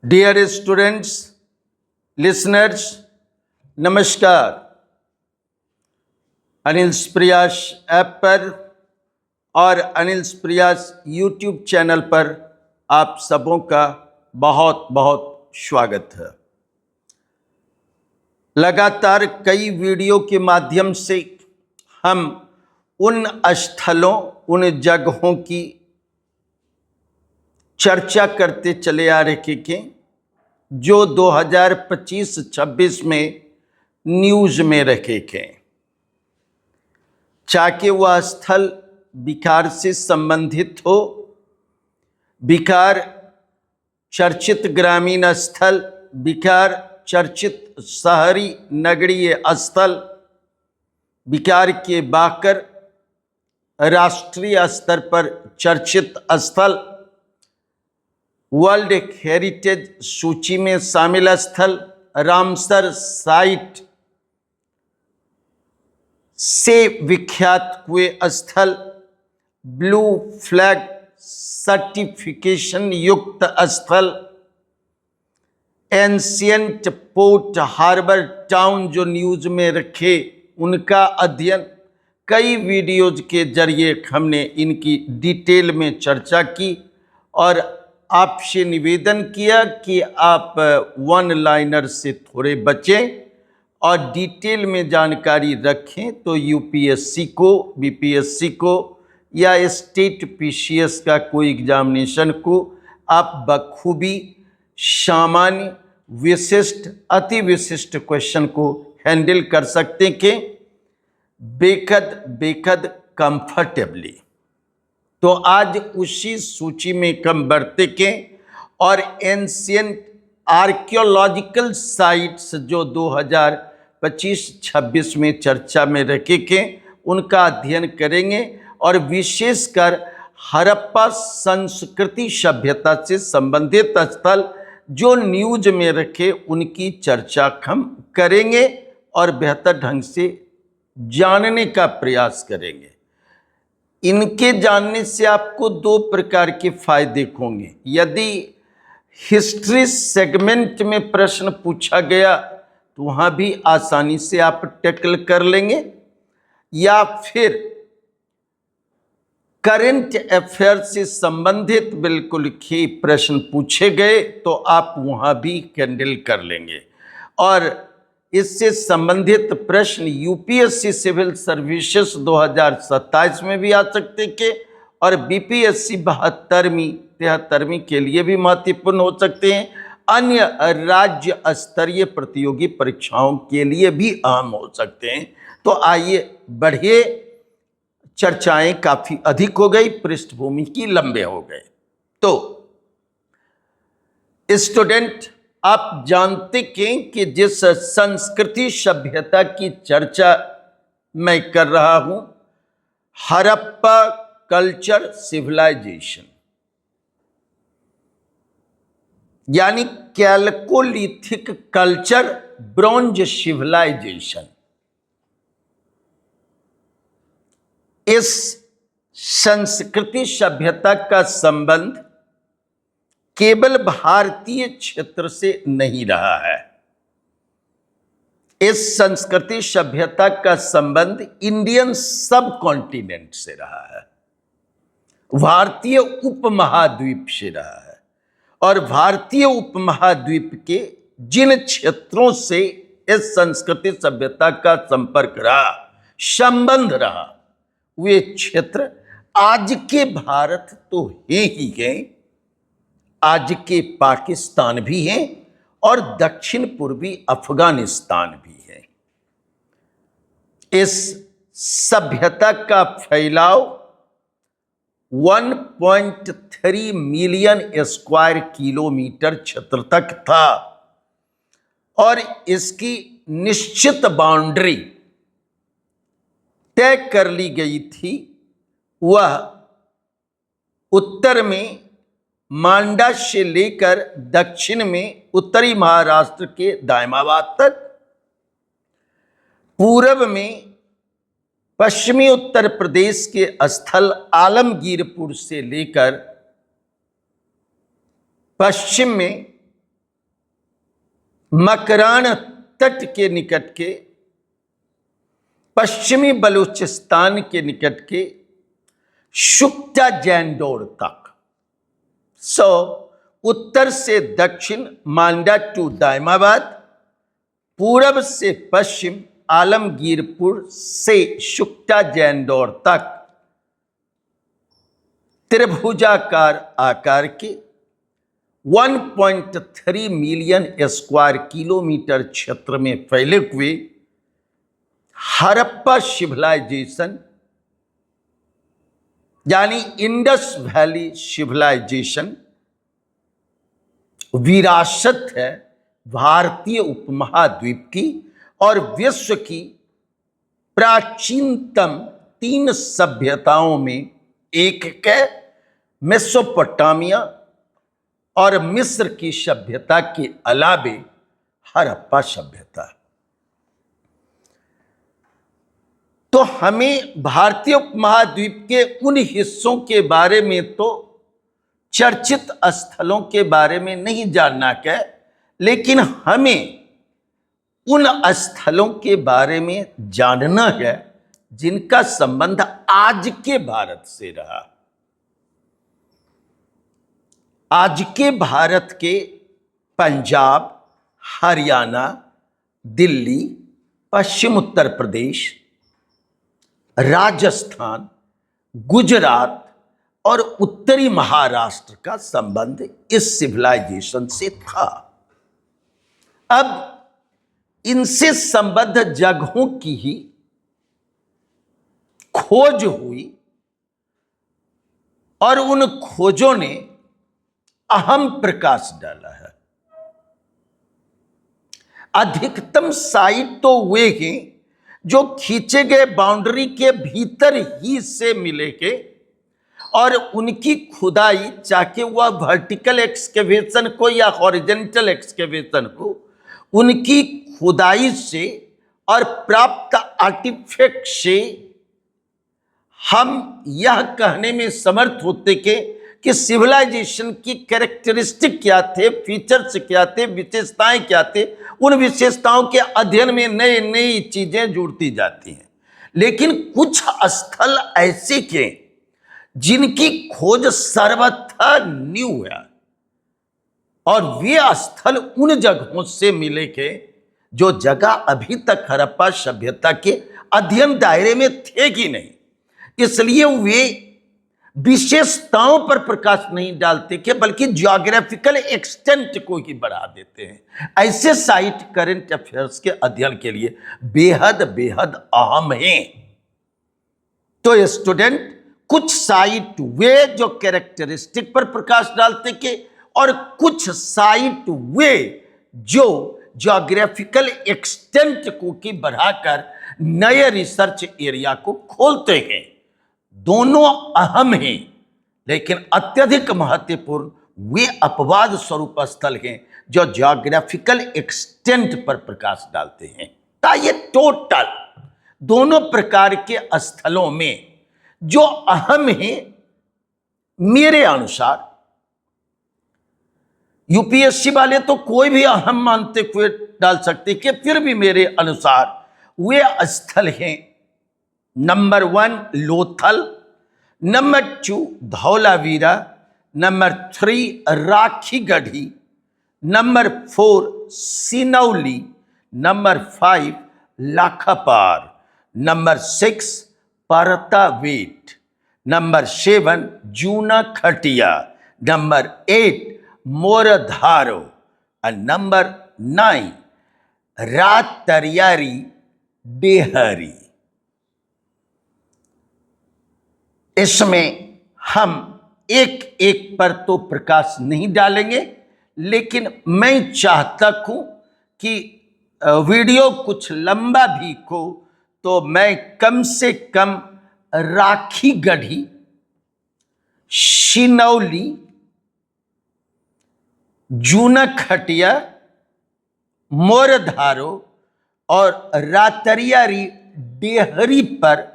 Dear students, listeners, नमस्कार। अनिल प्रयास app पर और अनिल प्रयास यूट्यूब चैनल पर आप सबों का बहुत बहुत स्वागत है। लगातार कई वीडियो के माध्यम से हम उन स्थलों, उन जगहों की चर्चा करते चले आ रहे हैं जो 2025-26 में न्यूज में रखे थे, चाहे वह स्थल बिहार से संबंधित हो, बिहार चर्चित ग्रामीण स्थल, बिहार चर्चित शहरी नगरीय स्थल, बिहार के बाकर राष्ट्रीय स्तर पर चर्चित स्थल, वर्ल्ड हेरिटेज सूची में शामिल स्थल, रामसर साइट से विख्यात हुए स्थल, ब्लू फ्लैग सर्टिफिकेशन युक्त स्थल, एंशियंट पोर्ट हार्बर टाउन जो न्यूज में रखे, उनका अध्ययन कई वीडियोज के जरिए हमने इनकी डिटेल में चर्चा की और आपसे निवेदन किया कि आप वन लाइनर से थोड़े बचें और डिटेल में जानकारी रखें तो यूपीएससी को, बीपीएससी को या स्टेट पीसीएस का कोई एग्जामिनेशन को आप बखूबी सामान्य, विशिष्ट, अति विशिष्ट क्वेश्चन को हैंडल कर सकते कि बेखद कंफर्टेबली। तो आज उसी सूची में कम बढ़ते के और एंशियंट आर्कियोलॉजिकल साइट्स जो 2025-26 में चर्चा में रखे के, उनका अध्ययन करेंगे और विशेषकर हड़प्पा संस्कृति सभ्यता से संबंधित स्थल जो न्यूज में रखे, उनकी चर्चा हम करेंगे और बेहतर ढंग से जानने का प्रयास करेंगे। इनके जानने से आपको दो प्रकार के फायदे होंगे। यदि हिस्ट्री सेगमेंट में प्रश्न पूछा गया तो वहाँ भी आसानी से आप टैकल कर लेंगे, या फिर करंट अफेयर से संबंधित बिल्कुल ही प्रश्न पूछे गए तो आप वहाँ भी हैंडल कर लेंगे। और इससे संबंधित प्रश्न यूपीएससी सिविल सर्विसेज 2027 में भी आ सकते के और बीपीएससी 72वीं 73वीं के लिए भी महत्वपूर्ण हो सकते हैं। अन्य राज्य स्तरीय प्रतियोगी परीक्षाओं के लिए भी अहम हो सकते हैं। तो आइए बढ़िए, चर्चाएं काफी अधिक हो गई, पृष्ठभूमि की लंबे हो गए। तो स्टूडेंट, आप जानते हैं कि जिस संस्कृति सभ्यता की चर्चा मैं कर रहा हूं, हड़प्पा कल्चर सिविलाइजेशन यानी कैल्कोलिथिक कल्चर ब्रॉन्ज सिविलाइजेशन, इस संस्कृति सभ्यता का संबंध केवल भारतीय क्षेत्र से नहीं रहा है। इस संस्कृति सभ्यता का संबंध इंडियन सब कॉन्टिनेंट से रहा है, भारतीय उपमहाद्वीप से रहा है। और भारतीय उपमहाद्वीप के जिन क्षेत्रों से इस संस्कृति सभ्यता का संपर्क रहा, संबंध रहा, वे क्षेत्र आज के भारत तो है ही है, आज के पाकिस्तान भी हैं और दक्षिण पूर्वी अफगानिस्तान भी है। इस सभ्यता का फैलाव 1.3 मिलियन स्क्वायर किलोमीटर क्षेत्र तक था और इसकी निश्चित बाउंड्री तय कर ली गई थी। वह उत्तर में मांडा से लेकर दक्षिण में उत्तरी महाराष्ट्र के दायमाबाद तक, पूर्व में पश्चिमी उत्तर प्रदेश के स्थल आलमगीरपुर से लेकर पश्चिम में मकरान तट के निकट के, पश्चिमी बलूचिस्तान के निकट के शुक्ता जैंडोर तक। उत्तर से दक्षिण मांडा टू दायमाबाद, पूरब से पश्चिम आलमगीरपुर से शुक्ता जैंडोर तक त्रिभुजाकार आकार के 1.3 मिलियन स्क्वायर किलोमीटर क्षेत्र में फैले हुए हड़प्पा सिविलाइजेशन यानी इंडस वैली सिविलाइजेशन विरासत है भारतीय उपमहाद्वीप की और विश्व की प्राचीनतम 3 सभ्यताओं में एक है। मेसोपोटामिया और मिस्र की सभ्यता के अलावे हड़प्पा सभ्यता। तो हमें भारतीय उपमहाद्वीप के उन हिस्सों के बारे में तो चर्चित स्थलों के बारे में नहीं जानना है, लेकिन हमें उन स्थलों के बारे में जानना है जिनका संबंध आज के भारत से रहा। आज के भारत के पंजाब, हरियाणा, दिल्ली, पश्चिम उत्तर प्रदेश, राजस्थान, गुजरात और उत्तरी महाराष्ट्र का संबंध इस सिविलाइजेशन से था। अब इनसे संबद्ध जगहों की ही खोज हुई और उन खोजों ने अहम प्रकाश डाला है। अधिकतम साइट तो वे हैं जो खींचे गए बाउंड्री के भीतर ही से मिलेंगे और उनकी खुदाई, चाहे वह वर्टिकल एक्सकेवेशन को या हॉरिजॉन्टल एक्सकेवेशन को, उनकी खुदाई से और प्राप्त आर्टिफैक्ट से हम यह कहने में समर्थ होते कि सिविलाइजेशन की कैरेक्टरिस्टिक क्या थे, फीचर्स क्या थे, विशेषताएं क्या थे। उन विशेषताओं के अध्ययन में नई नई चीजें जुड़ती जाती हैं। लेकिन कुछ स्थल ऐसे के जिनकी खोज सर्वथा न्यू है और वे स्थल उन जगहों से मिले के जो जगह अभी तक हड़प्पा सभ्यता के अध्ययन दायरे में थे कि नहीं। इसलिए वे विशेषताओं पर प्रकाश नहीं डालते के बल्कि ज्योग्राफिकल एक्सटेंट को ही बढ़ा देते हैं। ऐसे साइट करंट अफेयर्स के अध्ययन के लिए बेहद बेहद अहम हैं। तो स्टूडेंट, कुछ साइट वे जो कैरेक्टरिस्टिक पर प्रकाश डालते के और कुछ साइट वे जो ज्योग्राफिकल एक्सटेंट को की बढ़ाकर नए रिसर्च एरिया को खोलते हैं। दोनों अहम हैं, लेकिन अत्यधिक महत्वपूर्ण वे अपवाद स्वरूप स्थल हैं जो ज्योग्राफिकल एक्सटेंट पर प्रकाश डालते हैं। तो ये टोटल दोनों प्रकार के स्थलों में जो अहम है, मेरे अनुसार यूपीएससी वाले तो कोई भी अहम मानते हुए डाल सकते कि फिर भी मेरे अनुसार वे स्थल हैं number 1 Lothal, number 2 Dholavira, number 3 Rakhigarhi, number 4 Sinauli, number 5 Lakhapar, number 6 Partavet, number 7 Juna Khatiya, number 8 मोरधारो और नंबर 9 रातरियारी डेहरी। इसमें हम एक एक पर तो प्रकाश नहीं डालेंगे, लेकिन मैं चाहता हूं कि वीडियो कुछ लंबा भी हो तो मैं कम से कम राखीगढ़ी, सिनौली, जूना खटिया, मोरधारो और रातरियारी डेहरी पर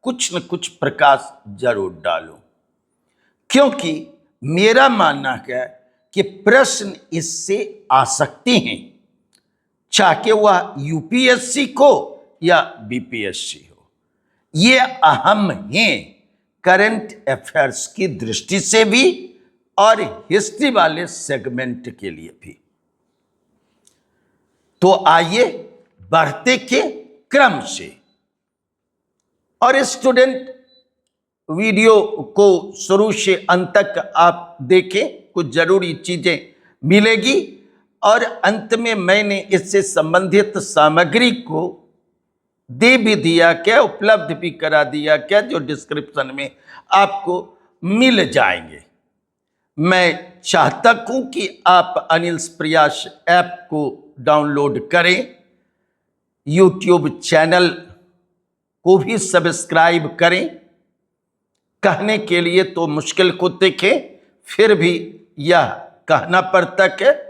कुछ न कुछ प्रकाश जरूर डालो, क्योंकि मेरा मानना है कि प्रश्न इससे आ सकते हैं। चाहे वह यूपीएससी को या बीपीएससी हो। ये अहम है करंट अफेयर्स की दृष्टि से भी और हिस्ट्री वाले सेगमेंट के लिए भी। तो आइए बढ़ते के क्रम से, और स्टूडेंट वीडियो को शुरू से अंत तक आप देखें, कुछ जरूरी चीजें मिलेगी। और अंत में मैंने इससे संबंधित सामग्री को दे भी दिया क्या, उपलब्ध भी करा दिया क्या, जो डिस्क्रिप्शन में आपको मिल जाएंगे। मैं चाहता हूं कि आप अनिल प्रयास ऐप को डाउनलोड करें, यूट्यूब चैनल को भी सब्सक्राइब करें। कहने के लिए तो मुश्किल को देखें, फिर भी यह कहना पड़ता है,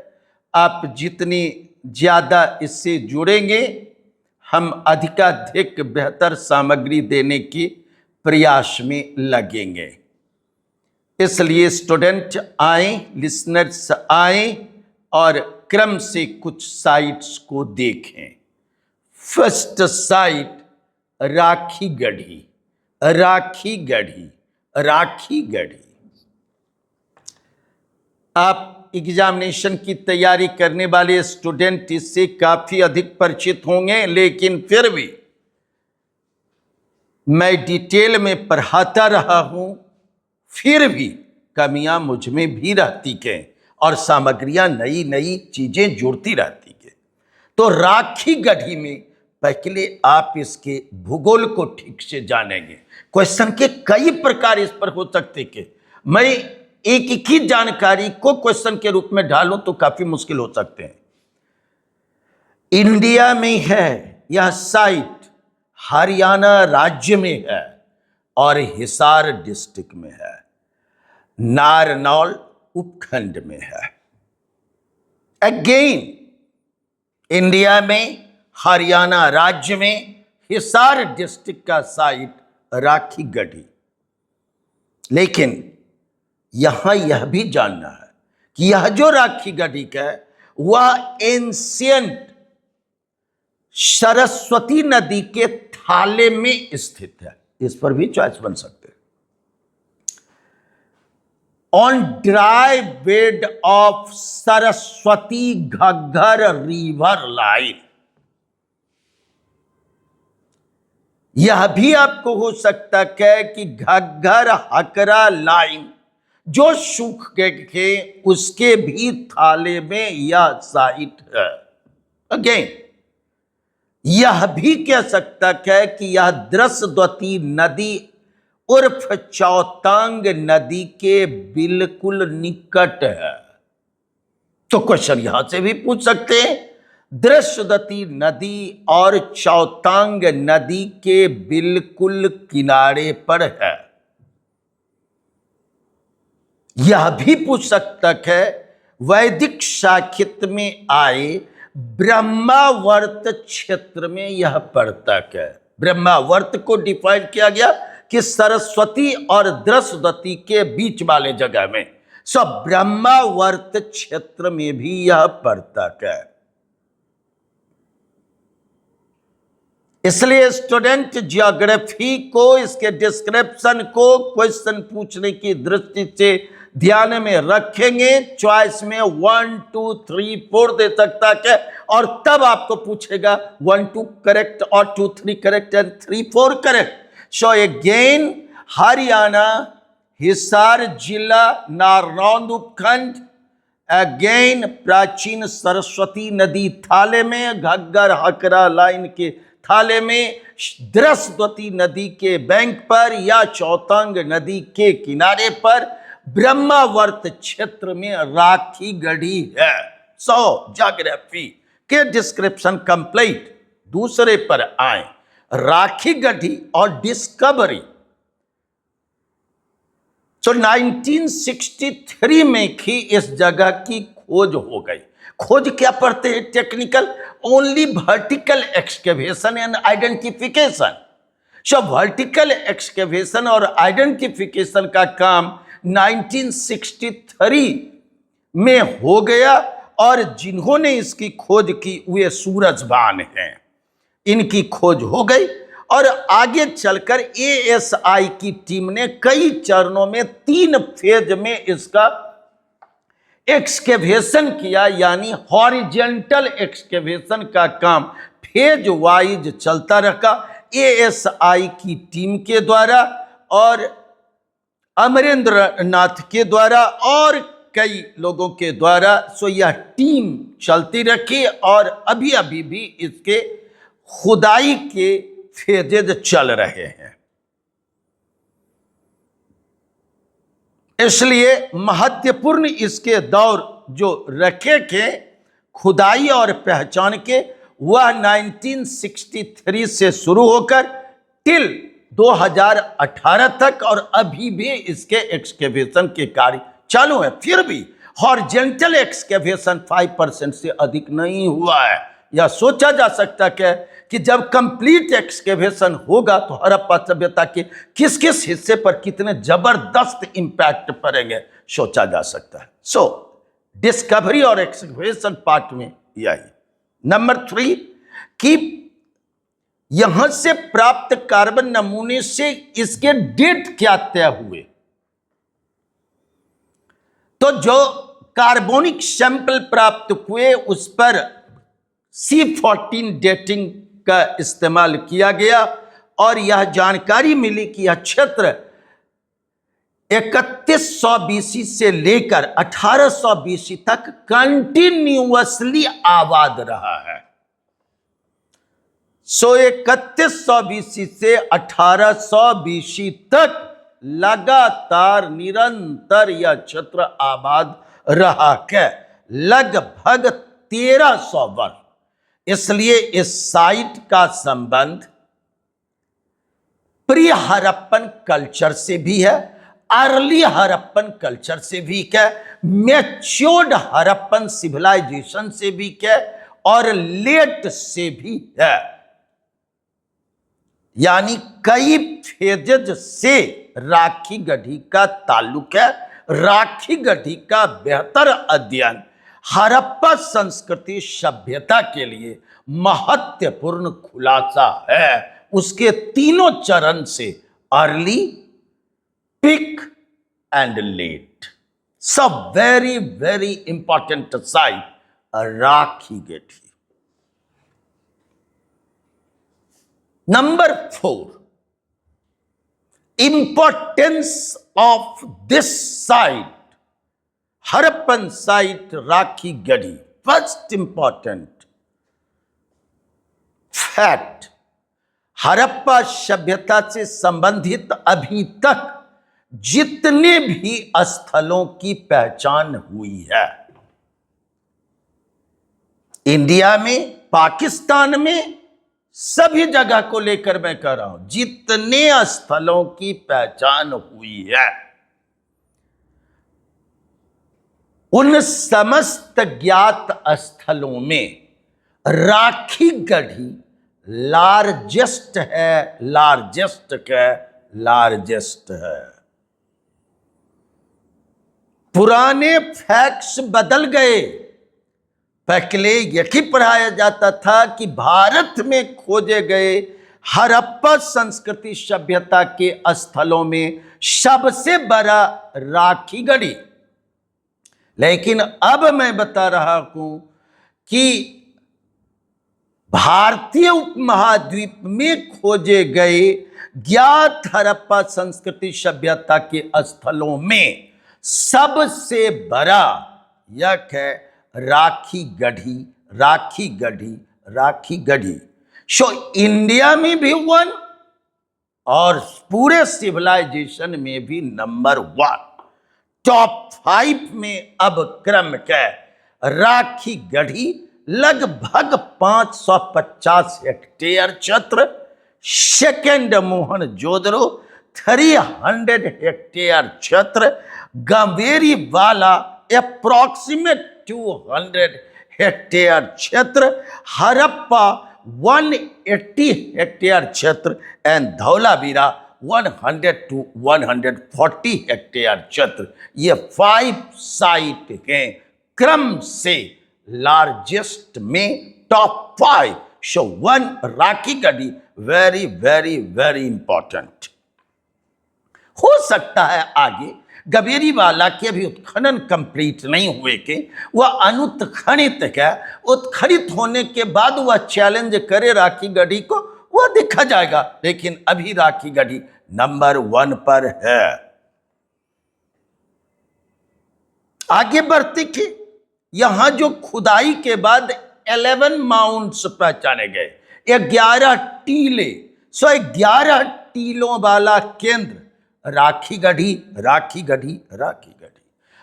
आप जितनी ज़्यादा इससे जुड़ेंगे हम अधिकाधिक बेहतर सामग्री देने की प्रयास में लगेंगे। इसलिए स्टूडेंट आए, लिसनर्स आए और क्रम से कुछ साइट्स को देखें। First sight Rakhigarhi, Rakhigarhi, Rakhigarhi. आप एग्जामिनेशन की तैयारी करने वाले स्टूडेंट इससे काफी अधिक परिचित होंगे, लेकिन फिर भी मैं डिटेल में पढ़ाता रहा हूं, फिर भी कमियां मुझ में भी रहती हैं और सामग्रियां नई नई चीजें जुड़ती रहती हैं। तो राखीगढ़ी में पहले आप इसके भूगोल को ठीक से जानेंगे। क्वेश्चन के कई प्रकार इस पर हो सकते हैं। मैं एक ही जानकारी को क्वेश्चन के रूप में ढालूं तो काफी मुश्किल हो सकते हैं। इंडिया में है यह साइट, हरियाणा राज्य में है और हिसार डिस्ट्रिक्ट में है, नारनौल उपखंड में है। अगेन इंडिया में हरियाणा राज्य में हिसार डिस्ट्रिक्ट का साइट राखीगढ़ी। लेकिन यहां यह भी जानना है कि यह जो राखीगढ़ी है वह एंशियंट सरस्वती नदी के थाले में स्थित है। इस पर भी चॉइस बन सकते हैं। On dry bed of Saraswati Ghaggar river line. यह भी आपको हो सकता है कि घग्गर हकरा लाइन जो सूख के उसके भी थाले में यह साइट है। अगेन यह भी कह सकता है कि यह द्रसद्वती नदी उर्फ चौतांग नदी के बिल्कुल निकट है। तो क्वेश्चन यहां से भी पूछ सकते हैं, द्रसद्वती नदी और चौतांग नदी के बिल्कुल किनारे पर है। यह भी पूछ सकता है, वैदिक साहित्य में आए ब्रह्मावर्त क्षेत्र में यह पड़ता है। ब्रह्मावर्त को डिफाइन किया गया कि सरस्वती और द्रसद्वती के बीच वाले जगह में, सो ब्रह्मावर्त क्षेत्र में भी यह पड़ता है। इसलिए स्टूडेंट ज्योग्राफी को, इसके डिस्क्रिप्शन को क्वेश्चन पूछने की दृष्टि से ध्यान में रखेंगे। चॉइस में 1 2 3 4 दे सकता है और तब आपको पूछेगा 1 2 करेक्ट और 2 3 correct and 3 4 correct. So again Haryana, Hisar जिला, नारनौल उपखंड। अगेन प्राचीन सरस्वती नदी थाले में, घग्गर हकरा लाइन के थाले में, द्रसद्वती नदी के बैंक पर या चौतांग नदी के किनारे पर, ब्रह्मावर्त क्षेत्र में राखीगढ़ी है। सो ज्योग्राफी के डिस्क्रिप्शन कंप्लीट। दूसरे पर आए, राखीगढ़ी और डिस्कवरी। तो 1963 में ही इस जगह की खोज हो गई। खोज क्या पढ़ते हैं technical? Only vertical excavation and identification. So vertical excavation और आइडेंटिफिकेशन का काम 1963 में हो गया और जिन्होंने इसकी खोज की वे सूरजभान हैं। इनकी खोज हो गई और आगे चलकर एएसआई की टीम ने कई चरणों में 3 फेज में इसका एक्सकेवेशन किया, यानी हॉरिजेंटल एक्सकेवेशन का काम फेज वाइज चलता रहा एएसआई की टीम के द्वारा और अमरेंद्र नाथ के द्वारा और कई लोगों के द्वारा। सो यह टीम चलती रखी और अभी अभी भी इसके खुदाई के फेजेज चल रहे हैं। इसलिए महत्वपूर्ण इसके दौर जो रखे के खुदाई और पहचान के वह 1963 से शुरू होकर टिल 2018 तक और अभी भी इसके एक्सकेवेशन के कार्य चालू है। फिर भी हॉरिजेंटल एक्सकेवेशन 5% से अधिक नहीं हुआ है। यह सोचा जा सकता है कि जब कंप्लीट एक्सकेवेशन होगा तो हड़प्पा सभ्यता के किस किस हिस्से पर कितने जबरदस्त इंपैक्ट पड़ेंगे सोचा जा सकता है। सो डिस्कवरी और एक्सकेवेशन पार्ट में यही। नंबर 3 कि यहां से प्राप्त कार्बन नमूने से इसके डेट क्या तय हुए। तो जो कार्बोनिक सैंपल प्राप्त हुए उस पर C14 डेटिंग का इस्तेमाल किया गया और यह जानकारी मिली कि यह क्षेत्र 3100 BC से लेकर 1800 BC तक कंटिन्यूअसली आबाद रहा है। सो 3100 BC से 1800 BC तक लगातार निरंतर यह क्षेत्र आबाद रहा है, लगभग 1300 वर्ष। इसलिए इस साइट का संबंध प्री हड़प्पन कल्चर से भी है, अर्ली हड़प्पन कल्चर से भी है, मैच्योर्ड हड़प्पन सिविलाइजेशन से भी है और लेट से भी है। यानी कई फेजेज से राखी गढ़ी का ताल्लुक है। राखी गढ़ी का बेहतर अध्ययन हड़प्पा संस्कृति सभ्यता के लिए महत्वपूर्ण खुलासा है। उसके तीनों चरण से अर्ली, पिक एंड लेट। सब very very important site Rakhi Garhi. Number 4, importance of this site, Harappan site Rakhi Garhi. First important fact, Harappa सभ्यता से संबंधित अभी तक जितने भी स्थलों की पहचान हुई है, इंडिया में, पाकिस्तान में, सभी जगह को लेकर मैं कह रहा हूं, जितने स्थलों की पहचान हुई है उन समस्त ज्ञात स्थलों में राखी गढ़ी लार्जेस्ट है, लार्जेस्ट है। पुराने फैक्ट्स बदल गए। पहले यही पढ़ाया जाता था कि भारत में खोजे गए हड़प्पा संस्कृति सभ्यता के स्थलों में सबसे बड़ा राखी गढ़ी। लेकिन अब मैं बता रहा हूं कि भारतीय उपमहाद्वीप में खोजे गए ज्ञात हड़प्पा संस्कृति सभ्यता के स्थलों में सबसे बड़ा यह है राखी गढ़ी। सो इंडिया में भी 1 और पूरे सिविलाइजेशन में भी नंबर 1, टॉप 5 में अब क्रम है राखी गढ़ी। लगभग 550 हेक्टेयर क्षेत्र। सेकेंड मोहनजोदड़ो 300 हेक्टेयर क्षेत्र। गंभीरी वाला अप्रॉक्सीमेट 200 हेक्टेयर क्षेत्र। हड़प्पा 180 हेक्टेयर क्षेत्र एंड धौलावीरा 100 to 140 हेक्टेयर क्षेत्र। ये 5 साइट हैं क्रम से लार्जेस्ट में टॉप 5। सो 1 Rakhi Garhi, very very very important. हो सकता है आगे गबेरीवाला के अभी उत्खनन कंप्लीट नहीं हुए के वह अनुत्खनित है, उत्खनित होने के बाद वह चैलेंज करे राखी गढ़ी को, वह देखा जाएगा। लेकिन अभी राखी गढ़ी नंबर 1 पर है। आगे बढ़ते के यहां जो खुदाई के बाद 11 माउंट्स पहचाने गए, 11 टीले, 11 टीलों वाला केंद्र राखी गढ़ी, राखी गढ़ी, राखी गढ़ी।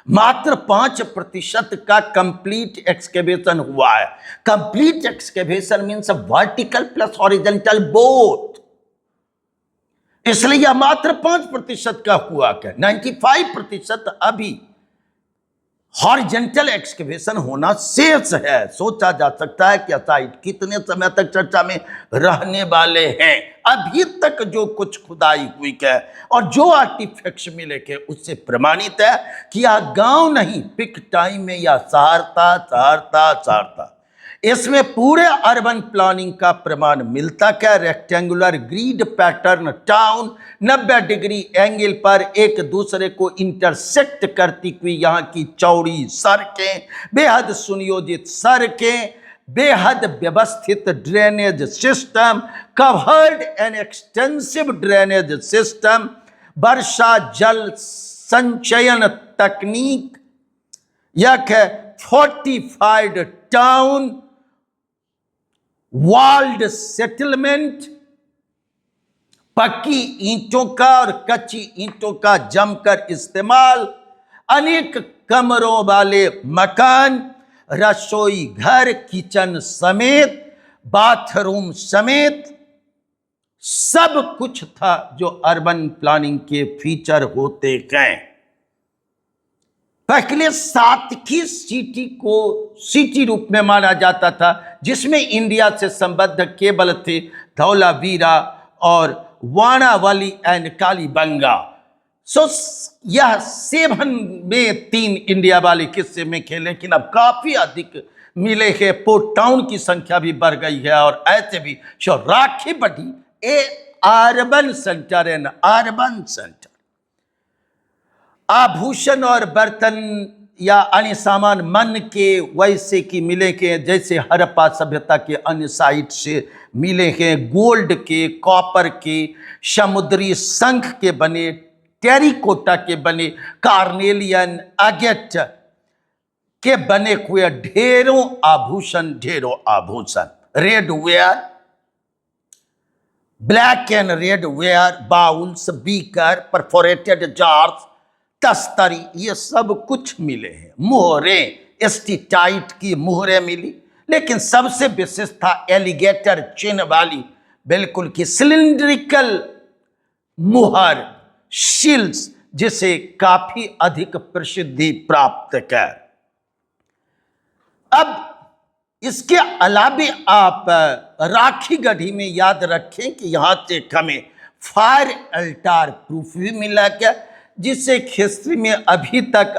मात्र 5% का कंप्लीट एक्सकेवेशन हुआ है। Complete excavation means vertical plus horizontal both, इसलिए यह मात्र 5% का हुआ क्या, 95% अभी हॉरिजॉन्टल एक्सकेवेशन होना शेष है। सोचा जा सकता है कि साइट कितने समय तक चर्चा में रहने वाले हैं। अभी तक जो कुछ खुदाई हुई है और जो आर्टिफैक्ट्स मिले के उससे प्रमाणित है कि यह गांव नहीं, पिक टाइम में यह सहारता। इसमें पूरे अर्बन प्लानिंग का प्रमाण मिलता क्या, rectangular grid pattern town 90 degree angle पर एक दूसरे को इंटरसेक्ट करती हुई यहाँ की चौड़ी सड़कें, बेहद सुनियोजित सड़कें, बेहद व्यवस्थित drainage system, covered and extensive drainage system, वर्षा जल संचयन तकनीक, यह फोर्टिफाइड टाउन, वॉल्ड सेटलमेंट, पक्की ईंटों का और कच्ची ईंटों का जमकर इस्तेमाल, अनेक कमरों वाले मकान, रसोई घर, किचन समेत, बाथरूम समेत सब कुछ था जो अर्बन प्लानिंग के फीचर होते गए। पहले सातकी सिटी को सिटी रूप में माना जाता था, जिसमें इंडिया से संबद्ध केवल थे धौलावीरा और वाणावली एंड कालीबंगा। सो यह 7 में 3 इंडिया वाले किस्से में थे, लेकिन अब काफी अधिक मिले हैं। पोर्ट टाउन की संख्या भी बढ़ गई है और ऐसे भी so Rakhigarhi a urban centre and urban centre. आभूषण और बर्तन या अन्य सामान मन के वैसे की मिले के, जैसे हड़प्पा सभ्यता के अन्य साइट से मिले हैं, गोल्ड के, कॉपर के, समुद्री शंख के बने, टेरिकोटा के बने, कार्नेलियन अगेट के बने हुए ढेरों आभूषण, red ware, black and red ware, bowls, beaker, perforated jars, तस्तरी, ये सब कुछ मिले हैं। मुहरें, एस्टीटाइट की मुहरें मिली, लेकिन सबसे विशेष था एलिगेटर चिन्ह वाली बिल्कुल की सिलिंड्रिकल मुहर, शिल्स, जिसे काफी अधिक प्रसिद्धि प्राप्त कर। अब इसके अलावे आप राखी गढ़ी में याद रखें कि यहां से हमें फायर अल्टार प्रूफ भी मिला क्या, जिसे हिस्ट्री में अभी तक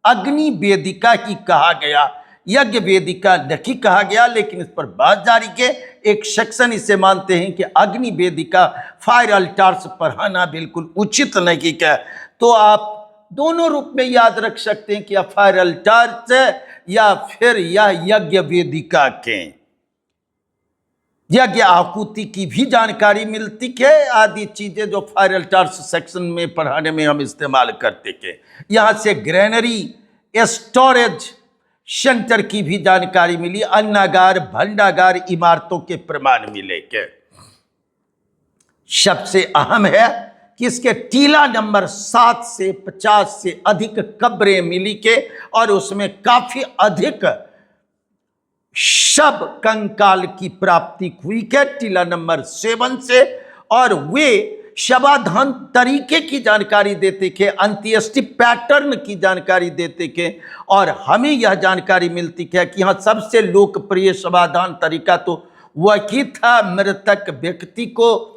अग्नि वेदिका ही कहा गया, यज्ञ वेदिका नहीं कहा गया, लेकिन इस पर बात जारी के एक सेक्शन इसे मानते हैं कि अग्नि वेदिका फायर अल्टार्स पढ़ाना बिल्कुल उचित नहीं है। तो आप दोनों रूप में याद रख सकते हैं कि यह फायर अल्टार्स या फिर यह यज्ञ वेदिका के। यज्ञ आहुति की भी जानकारी मिलती है, आदि चीजें जो फायर अल्टार्स सेक्शन में पढ़ाने में हम इस्तेमाल करते थे। यहां से ग्रेनरी, स्टोरेज सेंटर की भी जानकारी मिली, अन्नागार, भंडागार इमारतों के प्रमाण मिले के। सबसे अहम है कि इसके टीला नंबर 7 से 50 से अधिक कब्रें मिली के और उसमें काफी अधिक शव कंकाल की प्राप्ति हुई के टीला नंबर 7 से, और वे शवाधान तरीके की जानकारी देते थे, अंत्येष्टि पैटर्न की जानकारी देते थे। और हमें यह जानकारी मिलती है कि यहाँ सबसे लोकप्रिय शवाधान तरीका तो वही था, मृतक व्यक्ति को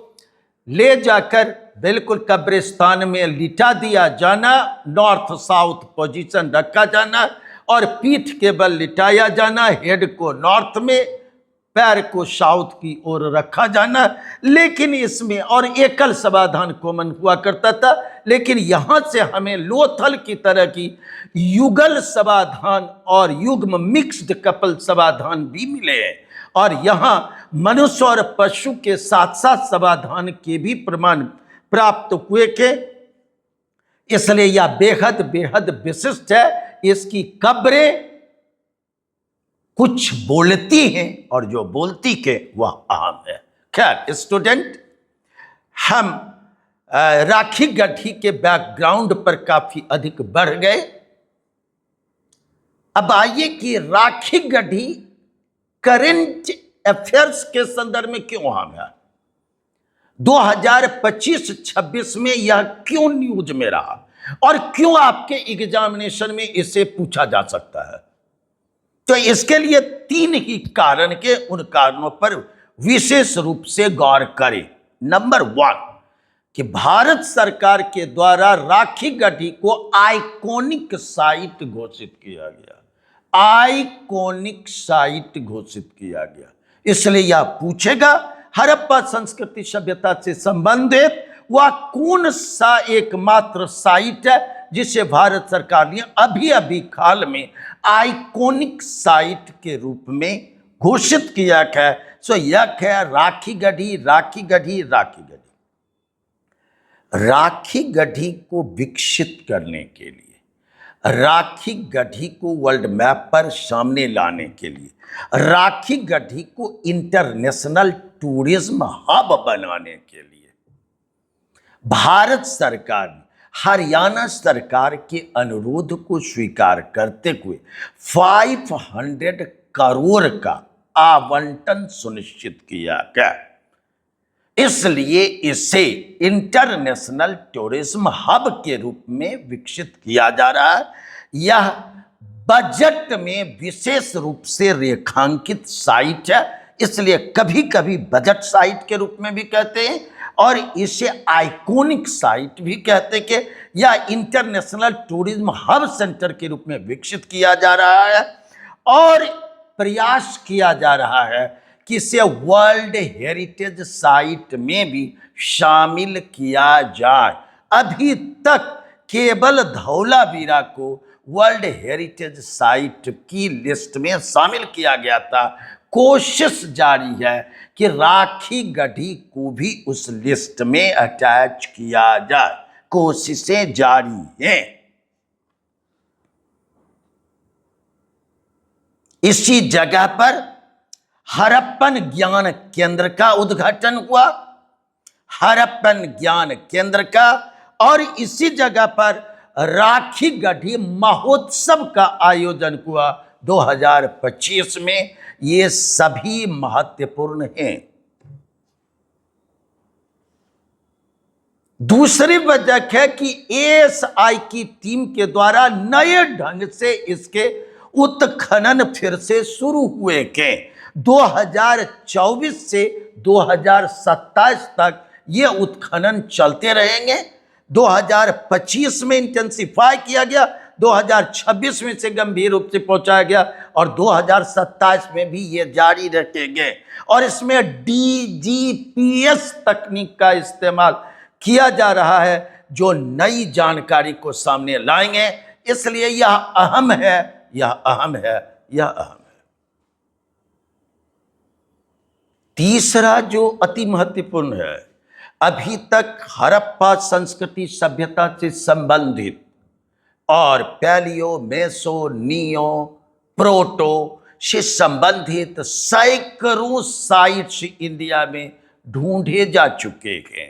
ले जाकर बिल्कुल कब्रिस्तान में लिटा दिया जाना, नॉर्थ साउथ पोजीशन रखा जाना और पीठ के बल लिटाया जाना, हेड को नॉर्थ में, पैर को साउथ की ओर रखा जाना। लेकिन इसमें और एकल समाधान कॉमन हुआ करता था, लेकिन यहां से हमें लोथल की तरह की युगल समाधान और युग्म मिक्स्ड कपल समाधान भी मिले हैं। और यहां मनुष्य और पशु के साथ साथ समाधान के भी प्रमाण प्राप्त हुए के, इसलिए यह बेहद बेहद विशिष्ट है। इसकी कब्रें कुछ बोलती हैं और जो बोलती के वह अहम है। खैर स्टूडेंट, हम राखी गढ़ी के बैकग्राउंड पर काफी अधिक बढ़ गए। अब आइए कि राखी गढ़ी करंट अफेयर्स के संदर्भ में क्यों अहम है, 2025-26 में यह क्यों न्यूज में रहा और क्यों आपके एग्जामिनेशन में इसे पूछा जा सकता है। तो इसके लिए 3 ही कारण के उन कारणों पर विशेष रूप से गौर करें। नंबर 1 कि भारत सरकार के द्वारा राखी गढ़ी को आइकॉनिक साइट घोषित किया गया। आइकॉनिक साइट घोषित किया गया, इसलिए यह पूछेगा हड़प्पा संस्कृति सभ्यता से संबंधित वह कौन सा एकमात्र साइट है जिसे भारत सरकार ने अभी अभी हाल में आइकॉनिक साइट के रूप में घोषित किया है। सो यह है राखी गढ़ी। राखी गढ़ी, राखी गढ़ी। राखी गढ़ी को विकसित करने के लिए, राखी गढ़ी को वर्ल्ड मैप पर सामने लाने के लिए, राखी गढ़ी को इंटरनेशनल टूरिज्म हब बनाने के लिए भारत सरकार ने हरियाणा सरकार के अनुरोध को स्वीकार करते हुए 500 करोड़ का आवंटन सुनिश्चित किया गया। इसलिए इसे इंटरनेशनल टूरिज्म हब के रूप में विकसित किया जा रहा है। यह बजट में विशेष रूप से रेखांकित साइट है, इसलिए कभी कभी बजट साइट के रूप में भी कहते हैं और इसे आइकॉनिक साइट भी कहते हैं कि यह इंटरनेशनल टूरिज्म हब सेंटर के रूप में विकसित किया जा रहा है और प्रयास किया जा रहा है कि इसे वर्ल्ड हेरिटेज साइट में भी शामिल किया जाए। अभी तक केवल धौलावीरा को वर्ल्ड हेरिटेज साइट की लिस्ट में शामिल किया गया था। कोशिश जारी है कि राखी गढ़ी को भी उस लिस्ट में अटैच किया जाए। कोशिशें जारी हैं। इसी जगह पर हड़प्पन ज्ञान केंद्र का उद्घाटन हुआ, हड़प्पन ज्ञान केंद्र का, और इसी जगह पर राखी गढ़ी महोत्सव का आयोजन हुआ 2025 में। ये सभी महत्वपूर्ण हैं। दूसरी वजह है कि एएसआई की टीम के द्वारा नए ढंग से इसके उत्खनन फिर से शुरू हुए के 2024 से 2027 तक ये उत्खनन चलते रहेंगे। 2025 में इंटेंसिफाई किया गया, 2026 में से गंभीर रूप से पहुंचाया गया और 2027 में भी ये जारी रखेंगे। और इसमें डीजीपीएस तकनीक का इस्तेमाल किया जा रहा है जो नई जानकारी को सामने लाएंगे। इसलिए यह अहम है, यह अहम है, यह अहम है। तीसरा जो अति महत्वपूर्ण है, अभी तक हड़प्पा संस्कृति सभ्यता से संबंधित और पैलियो, मेसो, नियो, प्रोटो से संबंधित सैकड़ों साइट्स इंडिया में ढूंढे जा चुके हैं।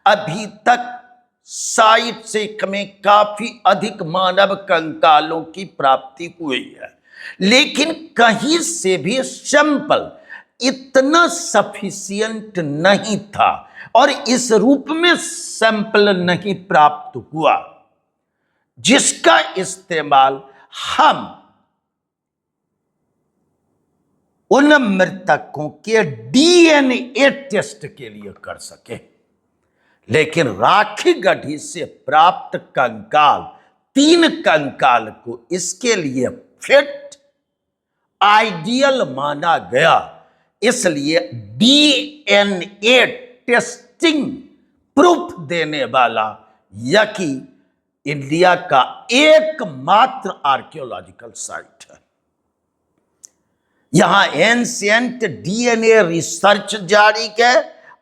अभी तक साइट से हमें काफी अधिक मानव कंकालों की प्राप्ति हुई है, लेकिन कहीं से भी सैंपल इतना सफिशिएंट नहीं था और इस रूप में सैंपल नहीं प्राप्त हुआ जिसका इस्तेमाल हम उन मृतकों के डीएनए टेस्ट के लिए कर सके। लेकिन राखी गढ़ी से प्राप्त कंकाल, 3 कंकाल को इसके लिए फिट आइडियल माना गया। इसलिए डीएनए टेस्टिंग प्रूफ देने वाला यह कि इंडिया का एकमात्र आर्कियोलॉजिकल साइट है। यहां एंशिएंट डीएनए रिसर्च जारी है,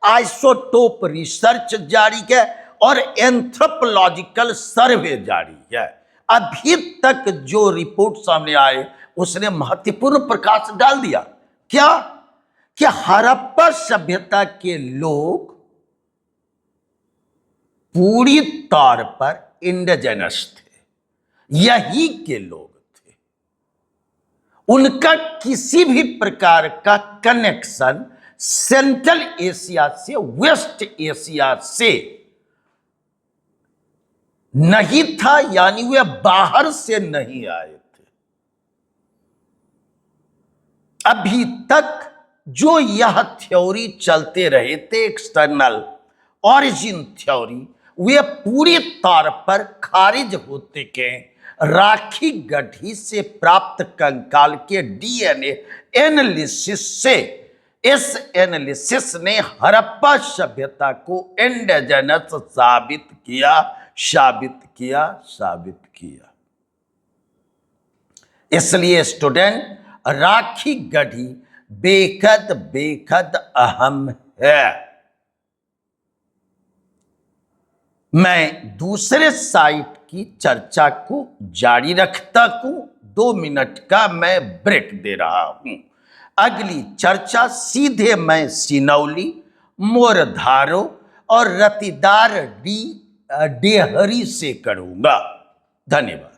आइसोटोप रिसर्च जारी है और एंथ्रोपोलॉजिकल सर्वे जारी है। अभी तक जो रिपोर्ट सामने आए उसने महत्वपूर्ण प्रकाश डाल दिया। क्या कि हड़प्पा सभ्यता के लोग पूरी तौर पर इंडिजिनस थे, यही के लोग थे। उनका किसी भी प्रकार का कनेक्शन सेंट्रल एशिया से, वेस्ट एशिया से नहीं था, यानी वे बाहर से नहीं आए थे। अभी तक जो यह थ्योरी चलते रहे थे, एक्सटर्नल ऑरिजिन थ्योरी, वे पूरी तौर पर खारिज होते गए। राखी गढ़ी से प्राप्त कंकाल के डीएनए एनालिसिस से, इस एनालिसिस ने हड़प्पा सभ्यता को इंडिजिनस साबित किया। इसलिए स्टूडेंट, राखी गढ़ी बेहद अहम है। मैं दूसरे साइट की चर्चा को जारी रखता हूं। 2 मिनट का मैं ब्रेक दे रहा हूं। अगली चर्चा सीधे मैं सिनौली, मोरधारो और रतिदार डेहरी से करूंगा। धन्यवाद।